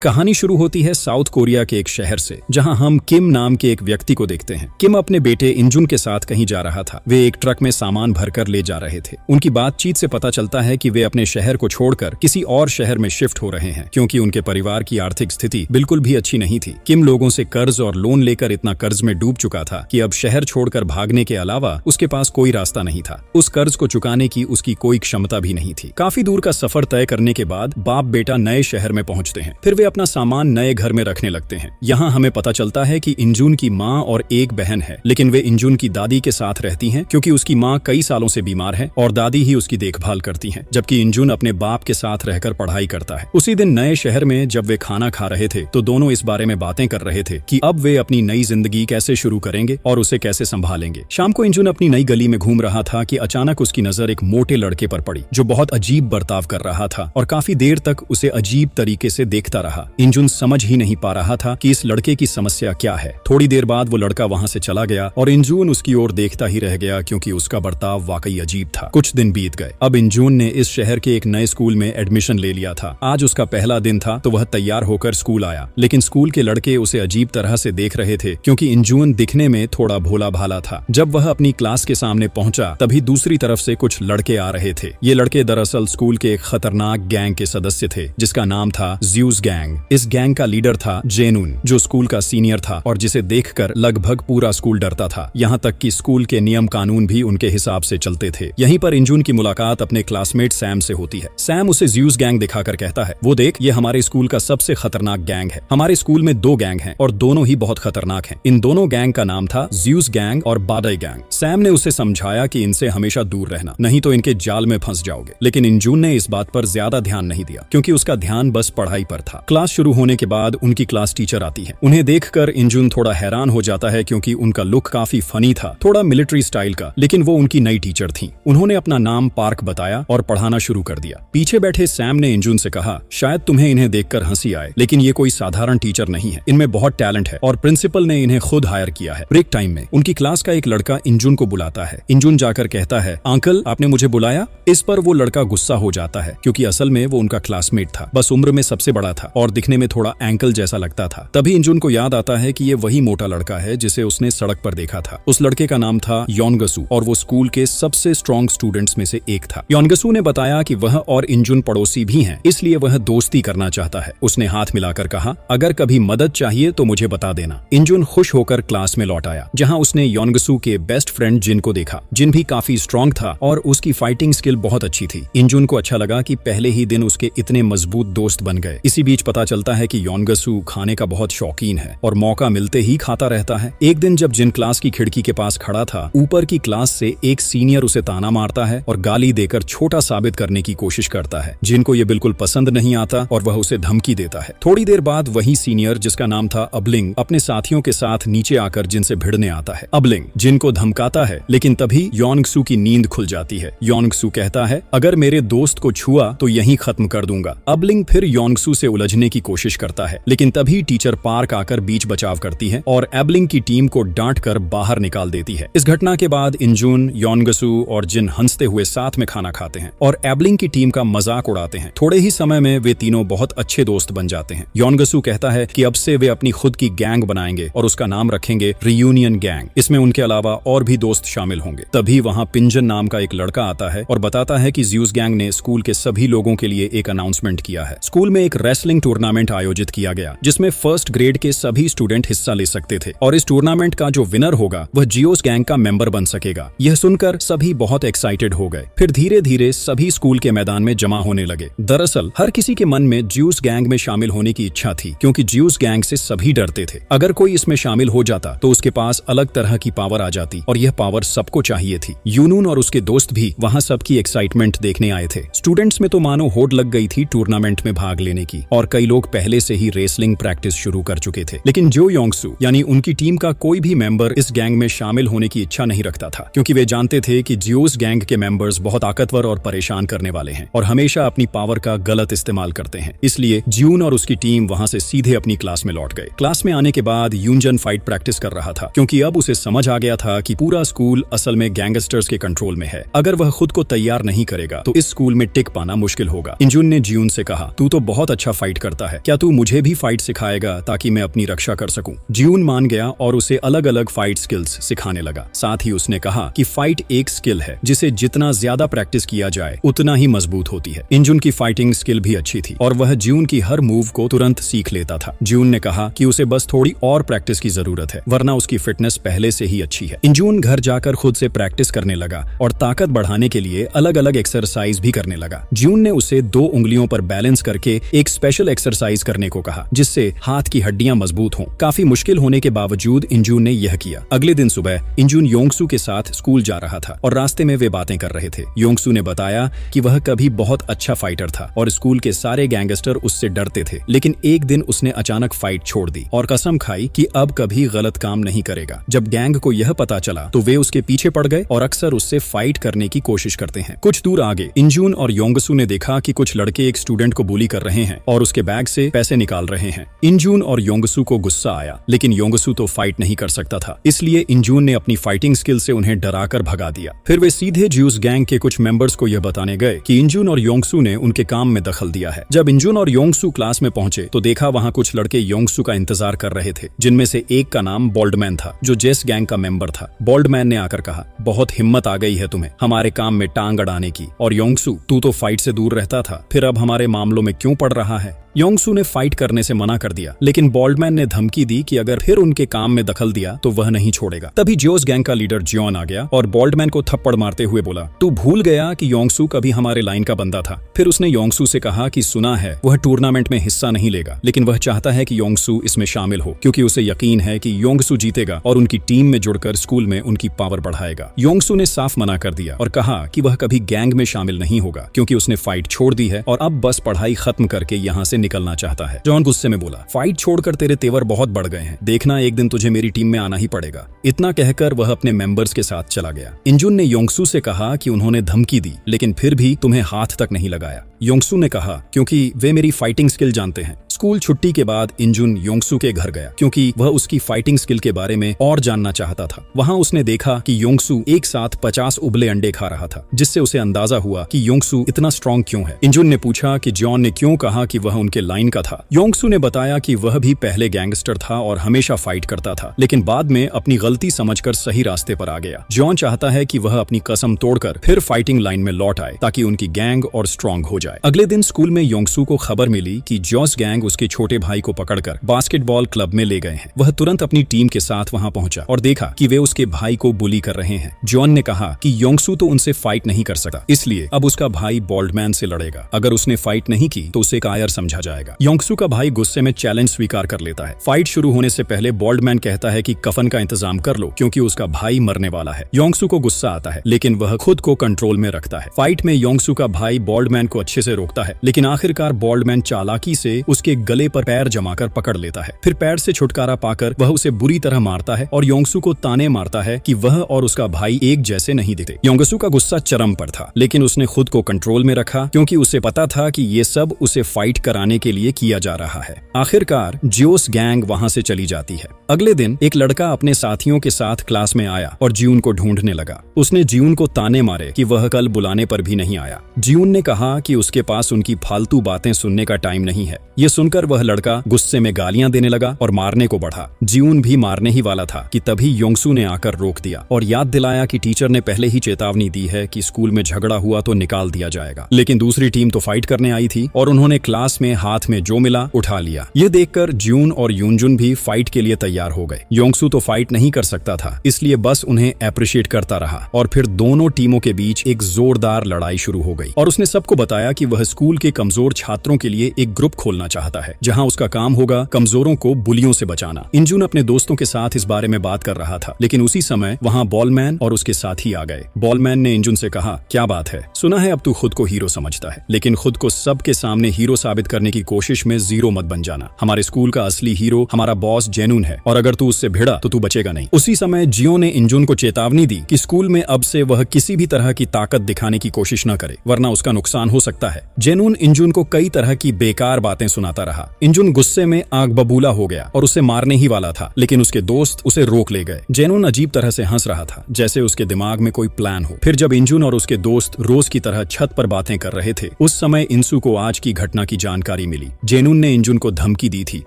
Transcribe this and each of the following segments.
कहानी शुरू होती है साउथ कोरिया के एक शहर से, जहां हम किम नाम के एक व्यक्ति को देखते हैं। किम अपने बेटे इंजुन के साथ कहीं जा रहा था। वे एक ट्रक में सामान भरकर ले जा रहे थे। उनकी बातचीत से पता चलता है कि वे अपने शहर को छोड़कर किसी और शहर में शिफ्ट हो रहे हैं, क्योंकि उनके परिवार की आर्थिक स्थिति बिल्कुल भी अच्छी नहीं थी। किम लोगों से कर्ज और लोन लेकर इतना कर्ज में डूब चुका था कि अब शहर छोड़कर भागने के अलावा उसके पास कोई रास्ता नहीं था। उस कर्ज को चुकाने की उसकी कोई क्षमता भी नहीं थी। काफी दूर का सफर तय करने के बाद बाप बेटा नए शहर में पहुंचते हैं। फिर वे अपना सामान नए घर में रखने लगते हैं। यहाँ हमें पता चलता है कि इंजुन की माँ और एक बहन है, लेकिन वे इंजुन की दादी के साथ रहती हैं, क्योंकि उसकी माँ कई सालों से बीमार है और दादी ही उसकी देखभाल करती हैं, जबकि इंजुन अपने बाप के साथ रहकर पढ़ाई करता है। उसी दिन नए शहर में जब वे खाना खा रहे थे तो दोनों इस बारे में बातें कर रहे थे कि अब वे अपनी नई जिंदगी कैसे शुरू करेंगे और उसे कैसे संभालेंगे। शाम को इंजुन अपनी नई गली में घूम रहा था कि अचानक उसकी नजर एक मोटे लड़के पर पड़ी, जो बहुत अजीब बर्ताव कर रहा था और काफी देर तक उसे अजीब तरीके से देखता रहा। इंजुन समझ ही नहीं पा रहा था कि इस लड़के की समस्या क्या है। थोड़ी देर बाद वो लड़का वहां से चला गया और इंजुन उसकी ओर देखता ही रह गया, क्योंकि उसका बर्ताव वाकई अजीब था। कुछ दिन बीत गए। अब इंजुन ने इस शहर के एक नए स्कूल में एडमिशन ले लिया था। आज उसका पहला दिन था तो वह तैयार होकर स्कूल आया, लेकिन स्कूल के लड़के उसे अजीब तरह से देख रहे थे, क्योंकि इंजुन दिखने में थोड़ा भोला भाला था। जब वह अपनी क्लास के सामने पहुंचा तभी दूसरी तरफ से कुछ लड़के आ रहे थे। ये लड़के दरअसल स्कूल के एक खतरनाक गैंग के सदस्य थे, जिसका नाम था ज्यूस गैंग। इस गैंग का लीडर था जेनुन, जो स्कूल का सीनियर था और जिसे देखकर लगभग पूरा स्कूल डरता था। यहाँ तक कि स्कूल के नियम कानून भी उनके हिसाब से चलते थे। यहीं पर इंजुन की मुलाकात अपने क्लासमेट सैम से होती है। सैम उसे ज्यूस गैंग दिखाकर कहता है, वो देख, ये हमारे स्कूल का सबसे खतरनाक गैंग है। हमारे स्कूल में 2 गैंग हैं और दोनों ही बहुत खतरनाक हैं। इन दोनों गैंग का नाम था ज्यूस गैंग और बाडई गैंग। सैम ने उसे समझाया कि इनसे हमेशा दूर रहना, नहीं तो इनके जाल में फंस जाओगे। लेकिन इंजुन ने इस बात पर ज्यादा ध्यान नहीं दिया, क्योंकि उसका ध्यान बस पढ़ाई पर था। क्लास शुरू होने के बाद उनकी क्लास टीचर आती है। उन्हें देखकर इंजुन थोड़ा हैरान हो जाता है, क्योंकि उनका लुक काफी फनी था, थोड़ा मिलिट्री स्टाइल का, लेकिन वो उनकी नई टीचर थी। उन्होंने अपना नाम पार्क बताया और पढ़ाना शुरू कर दिया। पीछे बैठे सैम ने इंजुन से कहा, शायद तुम्हें इन्हें देखकर हंसी आए, लेकिन ये कोई साधारण टीचर नहीं है। इनमें बहुत टैलेंट है और प्रिंसिपल ने इन्हें खुद हायर किया है। ब्रेक टाइम में उनकी क्लास का एक लड़का इंजुन को बुलाता है। इंजुन जाकर कहता है, अंकल, आपने मुझे बुलाया? इस पर वो लड़का गुस्सा हो जाता है, क्योंकि असल में वो उनका क्लासमेट था, बस उम्र में सबसे बड़ा था और दिखने में थोड़ा एंकल जैसा लगता था। तभी इंजुन को याद आता है कि ये वही मोटा लड़का है जिसे उसने सड़क पर देखा था। उस लड़के का नाम था योनगसू और वो स्कूल के सबसे स्ट्रॉन्ग स्टूडेंट्स में से एक था। योनगसू ने बताया कि वह और इंजुन पड़ोसी भी हैं, इसलिए वह दोस्ती करना चाहता है। उसने हाथ मिलाकर कहा, अगर कभी मदद चाहिए तो मुझे बता देना। इंजुन खुश होकर क्लास में लौट आया, जहाँ उसने योनगसू के बेस्ट फ्रेंड जिन को देखा। जिन भी काफी स्ट्रॉन्ग था और उसकी फाइटिंग स्किल बहुत अच्छी थी। इंजुन को अच्छा लगा कि पहले ही दिन उसके इतने मजबूत दोस्त बन गए। इसी बीच पता चलता है कि योनगसू खाने का बहुत शौकीन है और मौका मिलते ही खाता रहता है। एक दिन जब जिन क्लास की खिड़की के पास खड़ा था, ऊपर की क्लास से एक सीनियर उसे ताना मारता है और गाली देकर छोटा साबित करने की कोशिश करता है। जिन को ये बिल्कुल पसंद नहीं आता और वह उसे धमकी देता है। थोड़ी देर बाद वही सीनियर, जिसका नाम था अबलिंग, अपने साथियों के साथ नीचे आकर जिन से भिड़ने आता है। अबलिंग जिन को धमकाता है, लेकिन तभी योनगसू की नींद खुल जाती है। योनगसू कहता है, अगर मेरे दोस्त को छुआ तो यहीं खत्म कर दूंगा। अबलिंग फिर योनगसू से उलझने की कोशिश करता है, लेकिन तभी टीचर पार्क आकर बीच बचाव करती है और एबलिंग की टीम को डांट कर बाहर निकाल देती है। इस घटना के बाद इंजुन, योनगसू और जिन हंसते हुए साथ में खाना खाते हैं और एबलिंग की टीम का मजाक उड़ाते हैं। थोड़े ही समय में वे तीनों बहुत अच्छे दोस्त बन जाते हैं। योनगसू कहता है कि अब से वे अपनी खुद की गैंग बनाएंगे और उसका नाम रखेंगे रियूनियन गैंग। इसमें उनके अलावा और भी दोस्त शामिल होंगे। तभी वहाँ पिंजन नाम का एक लड़का आता है और बताता है कि ज्यूस गैंग ने स्कूल के सभी लोगों के लिए एक अनाउंसमेंट किया है। स्कूल में एक रेसलिंग टूर्नामेंट आयोजित किया गया, जिसमें फर्स्ट ग्रेड के सभी स्टूडेंट हिस्सा ले सकते थे और इस टूर्नामेंट का जो विनर होगा वह जियोस गैंग का मेंबर बन सकेगा। यह सुनकर सभी बहुत एक्साइटेड हो गए। फिर धीरे धीरे सभी स्कूल के मैदान में जमा होने लगे। दरअसल हर किसी के मन में ज्यूस गैंग में शामिल होने की इच्छा थी, क्योंकि ज्यूस गैंग से सभी डरते थे। अगर कोई इसमें शामिल हो जाता तो उसके पास अलग तरह की पावर आ जाती और यह पावर सबको चाहिए थी। यूनून और उसके दोस्त भी वहाँ सबकी एक्साइटमेंट देखने आए थे। स्टूडेंट्स में तो मानो होड़ लग गई थी टूर्नामेंट में भाग लेने की और कई लोग पहले से ही रेसलिंग प्रैक्टिस शुरू कर चुके थे। लेकिन जो योंगसू यानी उनकी टीम का कोई भी मेंबर इस गैंग में शामिल होने की इच्छा नहीं रखता था, क्योंकि वे जानते थे कि जियोस गैंग के मेंबर्स बहुत ताकतवर और परेशान करने वाले हैं और हमेशा अपनी पावर का गलत इस्तेमाल करते हैं। इसलिए ज्यून और उसकी टीम वहां से सीधे अपनी क्लास में लौट गए। क्लास में आने के बाद यूनजन फाइट प्रैक्टिस कर रहा था, क्योंकि अब उसे समझ आ गया था कि पूरा स्कूल असल में गैंगस्टर्स के कंट्रोल में है। अगर वह खुद को तैयार नहीं करेगा तो इस स्कूल में टिक पाना मुश्किल होगा। इंजुन ने ज्यून से कहा, तू तो बहुत अच्छा फाइट करता है, क्या तू मुझे भी फाइट सिखाएगा ताकि मैं अपनी रक्षा कर सकूं। जियून मान गया और उसे अलग अलग फाइट स्किल्स सिखाने लगा। साथ ही उसने कहा कि फाइट एक स्किल है जिसे जितना ज्यादा प्रैक्टिस किया जाए उतना ही मजबूत होती है। इंजुन की फाइटिंग स्किल भी अच्छी थी और वह जियून की हर मूव को तुरंत सीख लेता था। जियून ने कहा कि उसे बस थोड़ी और प्रैक्टिस की जरूरत है, वरना उसकी फिटनेस पहले से ही अच्छी है। इंजुन घर जाकर खुद से प्रैक्टिस करने लगा और ताकत बढ़ाने के लिए अलग अलग एक्सरसाइज भी करने लगा। जियून ने उसे 2 उंगलियों पर बैलेंस करके एक स्पेशल एक्सरसाइज करने को कहा जिससे हाथ की हड्डियां मजबूत हों। काफी मुश्किल होने के बावजूद इंजुन ने यह किया। अगले दिन सुबह इंजुन योंगसू के साथ स्कूल जा रहा था और रास्ते में वे बातें कर रहे थे। योंगसू ने बताया कि वह कभी बहुत अच्छा फाइटर था और स्कूल के सारे गैंगस्टर उससे डरते थे, लेकिन एक दिन उसने अचानक फाइट छोड़ दी और कसम खाई कि अब कभी गलत काम नहीं करेगा। जब गैंग को यह पता चला तो वे उसके पीछे पड़ गए और अक्सर उससे फाइट करने की कोशिश करते हैं। कुछ दूर आगे इंजुन और योंगसू ने देखा कि कुछ लड़के एक स्टूडेंट को बुली कर रहे हैं और उसके बैग से पैसे निकाल रहे हैं। इंजुन और योंगसू को गुस्सा आया, लेकिन योंगसू तो फाइट नहीं कर सकता था, इसलिए इंजुन ने अपनी फाइटिंग स्किल से उन्हें डराकर भगा दिया। फिर वे सीधे ज्यूस गैंग के कुछ मेंबर्स को यह बताने गए कि इंजुन और योंगसू ने उनके काम में दखल दिया है। जब इंजुन और योंगसू क्लास में पहुंचे तो देखा वहां कुछ लड़के योंगसू का इंतजार कर रहे थे, जिनमें से एक का नाम बॉल्डमैन था जो जेस गैंग का मेंबर था। बॉल्डमैन ने आकर कहा, बहुत हिम्मत आ गई है तुम्हें हमारे काम में टांग अड़ाने की, और योंगसू तू तो फाइट से दूर रहता था, फिर अब हमारे मामलों में क्यों पड़ रहा है। योंगसू ने फाइट करने से मना कर दिया, लेकिन बॉल्डमैन ने धमकी दी कि अगर फिर उनके काम में दखल दिया तो वह नहीं छोड़ेगा। तभी जोस गैंग का लीडर जियोन आ गया और बॉल्डमैन को थप्पड़ मारते हुए बोला, तू भूल गया कि योंगसू कभी हमारे लाइन का बंदा था। फिर उसने योंगसू से कहा कि सुना है वह टूर्नामेंट में हिस्सा नहीं लेगा, लेकिन वह चाहता है कि योंगसू इसमें शामिल हो क्योंकि उसे यकीन है कि योंगसू जीतेगा और उनकी टीम में जुड़कर स्कूल में उनकी पावर बढ़ाएगा। योंगसू ने साफ मना कर दिया और कहा कि वह कभी गैंग में शामिल नहीं होगा क्योंकि उसने फाइट छोड़ दी है और अब बस पढ़ाई खत्म करके यहाँ से निकलना चाहता है। जॉन गुस्से में बोला, फाइट छोड़कर तेरे तेवर बहुत बढ़ गए हैं, देखना एक दिन तुझे मेरी टीम में आना ही पड़ेगा। इतना कहकर वह अपने मेंबर्स के साथ चला गया। इंजुन ने योंगसू से कहा कि उन्होंने धमकी दी लेकिन फिर भी तुम्हें हाथ तक नहीं लगाया। योंगसू ने कहा, क्योंकि वे मेरी फाइटिंग स्किल जानते हैं। स्कूल छुट्टी के बाद इंजुन योंगसू के घर गया क्योंकि वह उसकी फाइटिंग स्किल के बारे में और जानना चाहता था। वहां उसने देखा कि योंगसू एक साथ 50 उबले अंडे खा रहा था, जिससे उसे अंदाजा हुआ कि योंगसू इतना स्ट्रांग क्यों है। इंजुन ने पूछा कि जॉन ने क्यों कहा कि वह उनके लाइन का था। योंगसू ने बताया कि वह भी पहले गैंगस्टर था और हमेशा फाइट करता था, लेकिन बाद में अपनी गलती समझकर सही रास्ते पर आ गया। जॉन चाहता है कि वह अपनी कसम तोड़कर फिर फाइटिंग लाइन में लौट आए ताकि उनकी गैंग और स्ट्रांग हो जाए। अगले दिन स्कूल में योंगसू को खबर मिली कि जॉस गैंग उसके छोटे भाई को पकड़कर बास्केटबॉल क्लब में ले गए हैं। वह तुरंत अपनी टीम के साथ वहां पहुंचा और देखा कि वे उसके भाई को बुली कर रहे हैं। जॉन ने कहा कि योंगसू तो उनसे फाइट नहीं कर सकता, इसलिए अब उसका भाई बॉल्डमैन से लड़ेगा। अगर उसने फाइट नहीं की तो उसे कायर समझा जाएगा। योंगसू का भाई गुस्से में चैलेंज स्वीकार कर लेता है। फाइट शुरू होने से पहले बॉल्डमैन कहता है कि कफन का इंतजाम कर लो क्योंकि उसका भाई मरने वाला है। योंगसू को गुस्सा आता है, लेकिन वह खुद को कंट्रोल में रखता है। फाइट में योंगसू का भाई बॉल्डमैन को अच्छे से रोकता है, लेकिन आखिरकार बॉल्डमैन चालाकी से उसके गले पर पैर जमाकर पकड़ लेता है। फिर पैर से छुटकारा पाकर वह उसे बुरी तरह मारता है और योंगसू को ताने मारता है कि वह और उसका भाई एक जैसे नहीं दिखते। योंगसू का गुस्सा चरम पर था, लेकिन उसने खुद को कंट्रोल में रखा क्योंकि उसे पता था कि ये सब उसे फाइट कराने के लिए किया जा रहा है। आखिरकार जियोस गैंग वहां से चली जाती है। अगले दिन एक लड़का अपने साथियों के साथ क्लास में आया और जियून को ढूंढने लगा। उसने जियून को ताने मारे कि वह कल बुलाने पर भी नहीं आया। जियून ने कहा कि उसके पास उनकी फालतू बातें सुनने का टाइम नहीं है। ये सुनकर वह लड़का गुस्से में गालियां देने लगा और मारने को बढ़ा। जियून भी मारने ही वाला था कि तभी योंगसू ने आकर रोक दिया और याद दिलाया कि टीचर ने पहले ही चेतावनी दी है कि स्कूल में झगड़ा हुआ तो निकाल दिया जाएगा। लेकिन दूसरी टीम तो फाइट करने आई थी और उन्होंने क्लास में हाथ में जो मिला उठा लिया। ये देखकर जियून और यूनजुन भी फाइट के लिए तैयार हो गए। योंगसू तो फाइट नहीं कर सकता था, इसलिए बस उन्हें अप्रिशिएट करता रहा और फिर दोनों टीमों के बीच एक जोरदार लड़ाई शुरू हो गई। और उसने सबको बताया कि वह स्कूल के कमजोर छात्रों के लिए एक ग्रुप खोलना चाहता है जहां उसका काम होगा कमजोरों को बुलियों से बचाना। इंजुन अपने दोस्तों के साथ इस बारे में बात कर रहा था, लेकिन उसी समय वहां बॉलमैन और उसके साथी आ गए। बॉलमैन ने इंजुन से कहा, क्या बात है, सुना है अब तू खुद को हीरो समझता है, लेकिन खुद को सबके सामने हीरो साबित करने की कोशिश में जीरो मत बन जाना। हमारे स्कूल का असली हीरो हमारा बॉस जेनून है और अगर तू उससे भिड़ा तो तू बचेगा नहीं। उसी समय जियो ने इंजुन को चेतावनी दी कि स्कूल में अब से वह किसी भी तरह की ताकत दिखाने की कोशिश न करे, वरना उसका नुकसान हो सकता लगता है। जेनून इंजुन को कई तरह की बेकार बातें सुनाता रहा। इंजुन गुस्से में आग बबूला हो गया और उसे मारने ही वाला था, लेकिन उसके दोस्त उसे रोक ले गए। जेनून अजीब तरह से हंस रहा था, जैसे उसके दिमाग में कोई प्लान हो। फिर जब इंजुन और उसके दोस्त रोज की तरह छत पर बातें कर रहे थे, उस समय इंसु को आज की घटना की जानकारी मिली। जेनून ने इंजुन को धमकी दी थी,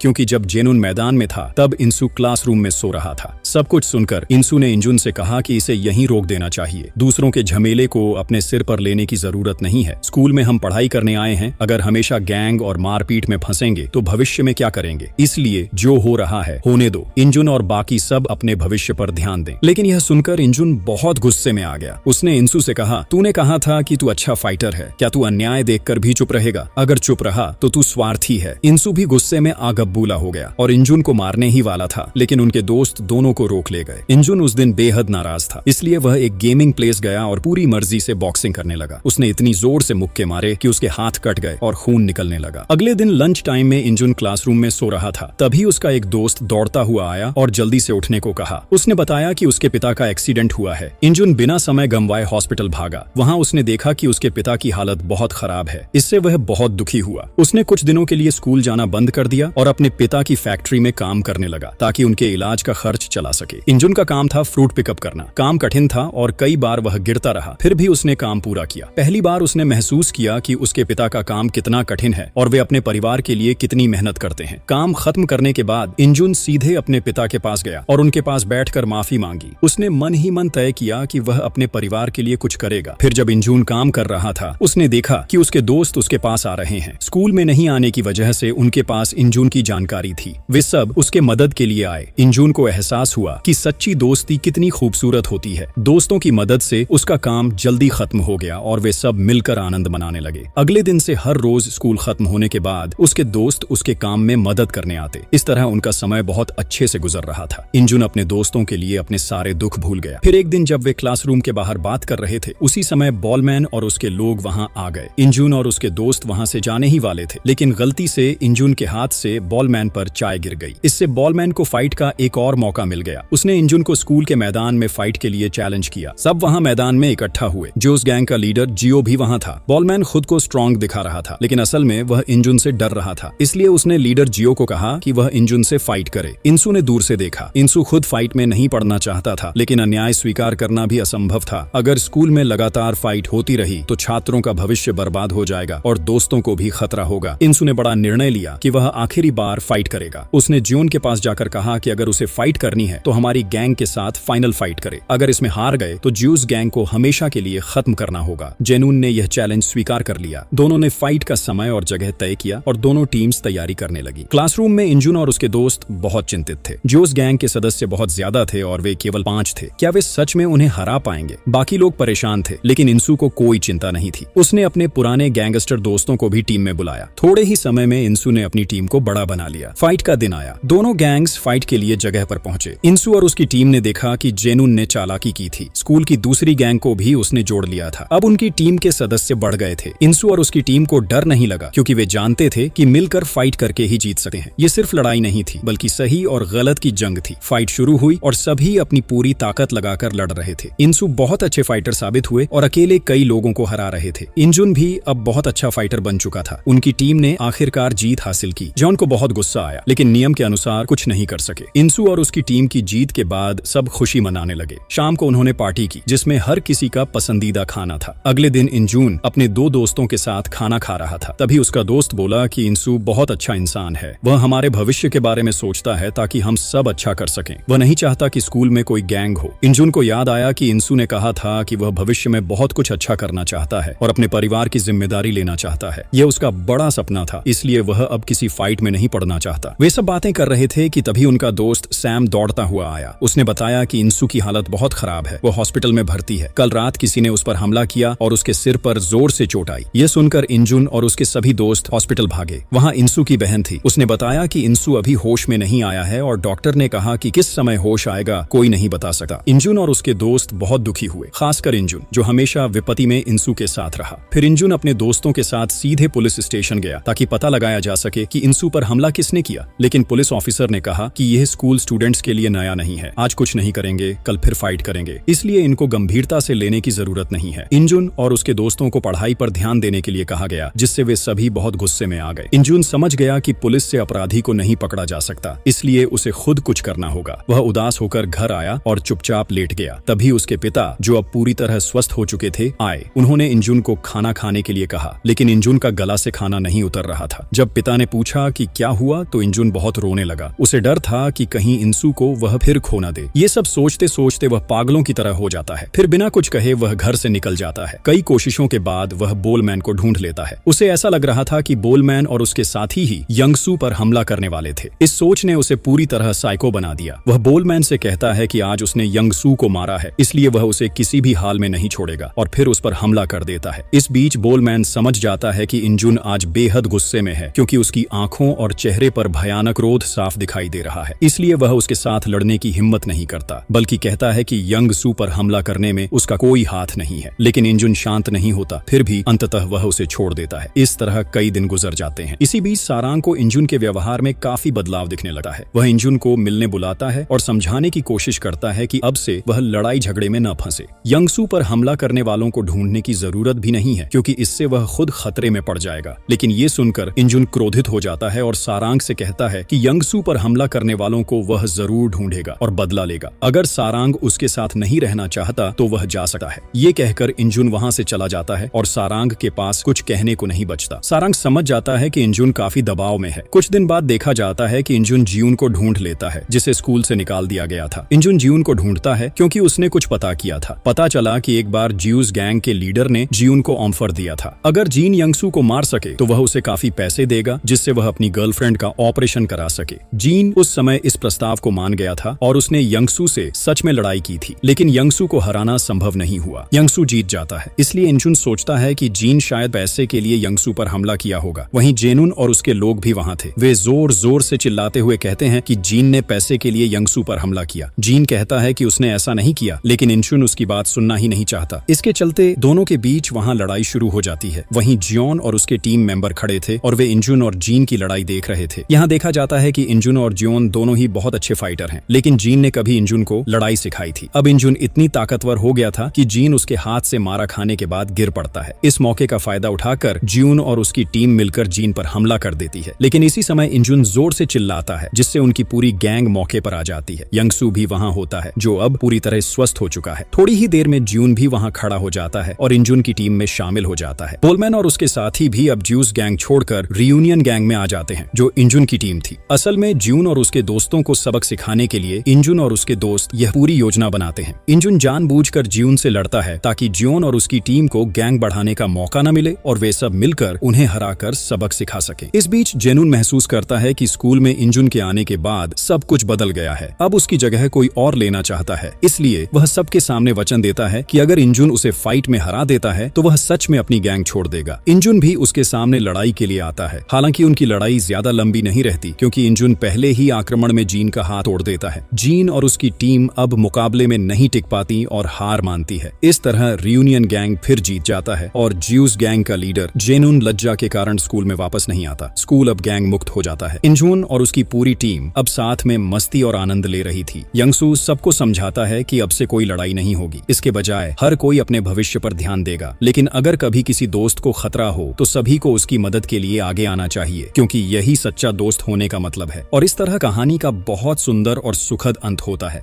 क्योंकि जब जेनून मैदान में था तब इंसु क्लासरूम में सो रहा था। सब कुछ सुनकर इंसु ने इंजुन से कहा कि इसे यहीं रोक देना चाहिए। दूसरों के झमेले को अपने सिर पर लेने की जरूरत नहीं है। स्कूल में हम पढ़ाई करने आए हैं, अगर हमेशा गैंग और मारपीट में फंसेंगे तो भविष्य में क्या करेंगे? इसलिए जो हो रहा है होने दो। इंजुन और बाकी सब अपने भविष्य पर ध्यान दें। लेकिन यह सुनकर इंजुन बहुत गुस्से में आ गया। उसने इंसु से कहा, तूने कहा था कि तू अच्छा फाइटर है, क्या तू अन्याय देखकर भी चुप रहेगा? अगर चुप रहा तो तू स्वार्थी है। इंसु भी गुस्से में आगबूला हो गया और इंजुन को मारने ही वाला था, लेकिन उनके दोस्त दोनों को रोक ले गए। इंजुन उस दिन बेहद नाराज था, इसलिए वह एक गेमिंग प्लेस गया और पूरी मर्जी से बॉक्सिंग करने लगा। उसने इतनी जोर से मुक्के मारे कि उसके हाथ कट गए और खून निकलने लगा। अगले दिन लंच टाइम में इंजुन क्लासरूम में सो रहा था, तभी उसका एक दोस्त दौड़ता हुआ आया और जल्दी से उठने को कहा। उसने बताया कि उसके पिता का एक्सीडेंट हुआ है। इंजुन बिना समय गंवाए हॉस्पिटल भागा। वहां उसने देखा कि उसके पिता की हालत बहुत खराब है। इससे वह बहुत दुखी हुआ। उसने कुछ दिनों के लिए स्कूल जाना बंद कर दिया और अपने पिता की फैक्ट्री में काम करने लगा ताकि उनके इलाज का खर्च चला सके। इंजुन का काम था फ्रूट पिकअप करना। काम कठिन था और कई बार वह गिरता रहा, फिर भी उसने काम पूरा किया। पहली बार उसने महसूस किया कि उसके पिता का काम कितना कठिन है और वे अपने परिवार के लिए कितनी मेहनत करते हैं। काम खत्म करने के बाद इंजुन सीधे अपने पिता के पास गया और उनके पास बैठकर माफी मांगी। उसने मन ही मन तय किया कि वह अपने परिवार के लिए कुछ करेगा। फिर जब इंजुन काम कर रहा था, उसने देखा कि उसके दोस्त उसके पास आ रहे हैं। स्कूल में नहीं आने की वजह से उनके पास इंजुन की जानकारी थी। वे सब उसके मदद के लिए आए। इंजुन को एहसास हुआ कि सच्ची दोस्ती कितनी खूबसूरत होती है। दोस्तों की मदद से उसका काम जल्दी खत्म हो गया और वे सब मिलकर आनंद मनाने लगे। अगले दिन से हर रोज स्कूल खत्म होने के बाद उसके दोस्त उसके काम में मदद करने आते। इस तरह उनका समय बहुत अच्छे से गुजर रहा था। इंजुन अपने दोस्तों के लिए अपने सारे दुख भूल गया। फिर एक दिन जब वे क्लासरूम के बाहर बात कर रहे थे, उसी समय बॉलमैन और उसके लोग वहां आ गए। इंजुन और उसके दोस्त वहां से जाने ही वाले थे, लेकिन गलती से इंजुन के हाथ से बॉलमैन पर चाय गिर गई। इससे बॉलमैन को फाइट का एक और मौका मिल गया। उसने इंजुन को स्कूल के मैदान में फाइट के लिए चैलेंज किया। सब वहां मैदान में इकट्ठा हुए। जोस गैंग का लीडर जियो भी वहां था। बॉलमैन खुद को स्ट्रॉन्ग दिखा रहा था, लेकिन असल में वह इंजुन से डर रहा था। इसलिए उसने लीडर जियो को कहा कि वह इंजुन से फाइट करे। इंसु ने दूर से देखा। इंसु खुद फाइट में नहीं पड़ना चाहता था, लेकिन अन्याय स्वीकार करना भी असंभव था। अगर स्कूल में लगातार फाइट होती रही तो छात्रों का भविष्य बर्बाद हो जाएगा और दोस्तों को भी खतरा होगा। इंसु ने बड़ा निर्णय लिया कि वह आखिरी बार फाइट करेगा। उसने जियोन के पास जाकर कहा कि अगर उसे फाइट करनी है तो हमारी गैंग के साथ फाइनल फाइट करे। अगर इसमें हार गए तो ज्यूस गैंग को हमेशा के लिए खत्म करना होगा। जेनून ने यह चैलेंज स्वीकार कर लिया। दोनों ने फाइट का समय और जगह तय किया और दोनों टीम्स तैयारी करने लगी। क्लासरूम में इंजुन और उसके दोस्त बहुत चिंतित थे। ज्यूस गैंग के सदस्य बहुत ज्यादा थे और वे केवल 5 थे। क्या वे सच में उन्हें हरा पाएंगे? बाकी लोग परेशान थे, लेकिन इंसु को कोई चिंता नहीं थी। उसने अपने पुराने गैंगस्टर दोस्तों को भी टीम में बुलाया। थोड़े ही समय में इंसु ने अपनी टीम को बड़ा बना लिया। फाइट का दिन आया। दोनों गैंग्स फाइट के लिए जगह पर पहुंचे। इंसु और उसकी टीम ने देखा कि जेनून ने चालाकी की थी। स्कूल की दूसरी गैंग को भी उसने जोड़ लिया था। अब उनकी टीम के सदस्य बढ़ गए थे। इंसु और उसकी टीम को डर नहीं लगा, क्योंकि वे जानते थे कि मिलकर फाइट करके ही जीत सकते हैं। ये सिर्फ लड़ाई नहीं थी, बल्कि सही और गलत की जंग थी। फाइट शुरू हुई और सभी अपनी पूरी ताकत लगाकर लड़ रहे थे। इंसु बहुत अच्छे फाइटर साबित हुए और अकेले कई लोगों को हरा रहे थे। इंजुन भी अब बहुत अच्छा फाइटर बन चुका था। उनकी टीम ने आखिरकार जीत हासिल की। जॉन को बहुत गुस्सा आया, लेकिन नियम के अनुसार कुछ नहीं कर सके। इंसु और उसकी टीम की जीत के बाद सब खुशी मनाने लगे। शाम को उन्होंने पार्टी की, जिसमें हर किसी का पसंदीदा खाना था। अगले दिन इंजुन अपने 2 दोस्तों के साथ खाना खा रहा था। तभी उसका दोस्त बोला कि इंसु बहुत अच्छा इंसान है। वह हमारे भविष्य के बारे में सोचता है ताकि हम सब अच्छा कर सकें। वह नहीं चाहता कि स्कूल में कोई गैंग हो। इंजुन को याद आया कि इंसु ने कहा था कि वह भविष्य में बहुत कुछ अच्छा करना चाहता है और अपने परिवार की जिम्मेदारी लेना चाहता है। यह उसका बड़ा सपना था, इसलिए वह अब किसी फाइट में नहीं पड़ना चाहता। वे सब बातें कर रहे थे कि तभी उनका दोस्त सैम दौड़ता हुआ आया। उसने बताया कि इंसु की हालत बहुत खराब है, वो हॉस्पिटल में भर्ती है। कल रात किसी ने उस पर हमला किया और उसके सिर पर जोर से चोट आई। यह सुनकर इंजुन और उसके सभी दोस्त हॉस्पिटल भागे। वहां इंसु की बहन थी। उसने बताया कि इंसु अभी होश में नहीं आया है और डॉक्टर ने कहा कि किस समय होश आएगा कोई नहीं बता सकता। इंजुन और उसके दोस्त बहुत दुखी हुए, खासकर इंजुन, जो हमेशा विपत्ति में इंसु के साथ रहा। फिर इंजुन अपने दोस्तों के साथ सीधे पुलिस स्टेशन गया ताकि पता लगाया जा सके कि इंसु पर हमला किसने किया। लेकिन पुलिस ऑफिसर ने कहा कि यह स्कूल स्टूडेंट्स के लिए नया नहीं है। आज कुछ नहीं करेंगे, कल फिर फाइट करेंगे, इसलिए इनको गंभीरता से लेने की जरूरत नहीं है। इंजुन और उसके दोस्तों को पढ़ाई पर ध्यान ध्यान देने के लिए कहा गया, जिससे वे सभी बहुत गुस्से में आ गए। इंजुन समझ गया कि पुलिस से अपराधी को नहीं पकड़ा जा सकता, इसलिए उसे खुद कुछ करना होगा। वह उदास होकर घर आया और चुपचाप लेट गया। तभी उसके पिता, जो अब पूरी तरह स्वस्थ हो चुके थे, आए। उन्होंने इंजुन को खाना खाने के लिए कहा, लेकिन इंजुन का गला से खाना नहीं उतर रहा था। जब पिता ने पूछा कि क्या हुआ, तो इंजुन बहुत रोने लगा। उसे डर था कि कहीं इंसू को वह फिर खो न दे। ये सब सोचते सोचते वह पागलों की तरह हो जाता है। फिर बिना कुछ कहे वह घर से निकल जाता है। कई कोशिशों के बाद वह बोलमैन को ढूंढ लेता है। उसे ऐसा लग रहा था कि बोलमैन और उसके साथी ही यंगसू पर हमला करने वाले थे। इस सोच ने उसे पूरी तरह साइको बना दिया। वह बोलमैन से कहता है कि आज उसने यंगसू को मारा है, इसलिए वह उसे किसी भी हाल में नहीं छोड़ेगा, और फिर उस पर हमला कर देता है। इस बीच बोलमैन समझ जाता है कि इंजुन आज बेहद गुस्से में है, क्योंकि उसकी आंखों और चेहरे पर भयानक क्रोध साफ दिखाई दे रहा है। इसलिए वह उसके साथ लड़ने की हिम्मत नहीं करता, बल्कि कहता है कि यंगसू पर हमला करने में उसका कोई हाथ नहीं है। लेकिन इंजुन शांत नहीं होता। फिर भी अंततः वह उसे छोड़ देता है। इस तरह कई दिन गुजर जाते हैं। इसी बीच सारांग को इंजुन के व्यवहार में काफी बदलाव दिखने लगा है। वह इंजुन को मिलने बुलाता है और समझाने की कोशिश करता है कि अब से वह लड़ाई झगड़े में न फंसे। यंगसू पर हमला करने वालों को ढूंढने की जरूरत भी नहीं है, क्योंकि इससे वह खुद खतरे में पड़ जाएगा। लेकिन ये सुनकर इंजुन क्रोधित हो जाता है और सारांग से कहता है कि यंगसू पर हमला करने वालों को वह जरूर ढूंढेगा और बदला लेगा। अगर सारांग उसके साथ नहीं रहना चाहता तो वह जा सकता है। ये कहकर इंजुन वहां से चला जाता है और सारांग के पास कुछ कहने को नहीं बचता। सारांग समझ जाता है कि इंजुन काफी दबाव में है। कुछ दिन बाद देखा जाता है कि इंजुन जियून को ढूंढ लेता है, जिसे स्कूल से निकाल दिया गया था। इंजुन जियून को ढूंढता है क्योंकि उसने कुछ पता किया था। पता चला कि एक बार ज्यूस गैंग के लीडर ने जियून को ऑफर दिया था, अगर जीन यंगसू को मार सके तो वह उसे काफी पैसे देगा, जिससे वह अपनी गर्लफ्रेंड का ऑपरेशन करा सके। जीन उस समय इस प्रस्ताव को मान गया था और उसने यंगसू से सच में लड़ाई की थी, लेकिन यंगसू को हराना संभव नहीं हुआ। यंगसू जीत जाता है। इसलिए इंजुन सोचता है कि जीन शायद पैसे के लिए यंगसू पर हमला किया होगा। वहीं जेनुन और उसके लोग भी वहां थे। वे जोर जोर से चिल्लाते हुए कहते हैं कि जीन ने पैसे के लिए यंगसू पर हमला किया। जीन कहता है कि उसने ऐसा नहीं किया, लेकिन इंजुन उसकी बात सुनना ही नहीं चाहता। इसके चलते दोनों के बीच वहां लड़ाई शुरू हो जाती है। वहीं जियोन और उसके टीम मेंबर खड़े थे और वे इंजुन और जीन की लड़ाई देख रहे थे। यहाँ देखा जाता है कि इंजुन और जियोन दोनों ही बहुत अच्छे फाइटर हैं, लेकिन जीन ने कभी इंजुन को लड़ाई सिखाई थी। अब इंजुन इतनी ताकतवर हो गया था कि जीन उसके हाथ से मारा खाने के बाद गिर पड़ता है। इस मौके का फायदा उठाकर जियोन और उसकी टीम मिलकर जीन पर हमला कर देती है, लेकिन इसी समय इंजुन जोर से चिल्लाता है, जिससे उनकी पूरी गैंग मौके पर आ जाती है। यंगसू भी वहां होता है, जो अब पूरी तरह स्वस्थ हो चुका है। थोड़ी ही देर में जियोन भी वहां खड़ा हो जाता है और इंजुन की टीम में शामिल हो जाता है। बोलमैन और उसके साथी भी अब ज्यूस गैंग छोड़कर रियूनियन गैंग में आ जाते हैं, जो इंजुन की टीम थी। असल में जियोन और उसके दोस्तों को सबक सिखाने के लिए इंजुन और उसके दोस्त यह पूरी योजना बनाते हैं। इंजुन जानबूझकर जियोन से लड़ता है ताकि जियोन और उसकी टीम को गैंग बढ़ाने का मौका न मिले और वे सब मिलकर उन्हें हराकर सबक सिखा सके। इस बीच जेनुन महसूस करता है कि स्कूल में इंजुन के आने के बाद सब कुछ बदल गया है। अब उसकी जगह कोई और लेना चाहता है, इसलिए वह सबके सामने वचन देता है कि अगर इंजुन उसे फाइट में हरा देता है तो वह सच में अपनी गैंग छोड़ देगा। इंजुन भी उसके सामने लड़ाई के लिए आता है। हालांकि उनकी लड़ाई ज्यादा लंबी नहीं रहती, क्योंकि इंजुन पहले ही आक्रमण में जीन का हाथ तोड़ देता है। जीन और उसकी टीम अब मुकाबले में नहीं टिक पाती और हार मानती है। इस तरह रियूनियन गैंग फिर जीत जाता है और ज्यूस गैंग का लीडर जेनुन लज्जा के कारण स्कूल में वापस नहीं आता। स्कूल अब गैंग मुक्त हो जाता है। इंजुन और उसकी पूरी टीम अब साथ में मस्ती और आनंद ले रही थी। यंगसू सबको समझाता है कि अब से कोई लड़ाई नहीं होगी, इसके बजाय हर कोई अपने भविष्य पर ध्यान देगा। लेकिन अगर कभी किसी दोस्त को खतरा हो तो सभी को उसकी मदद के लिए आगे आना चाहिए, क्योंकि यही सच्चा दोस्त होने का मतलब है। और इस तरह कहानी का बहुत सुंदर और सुखद अंत होता है।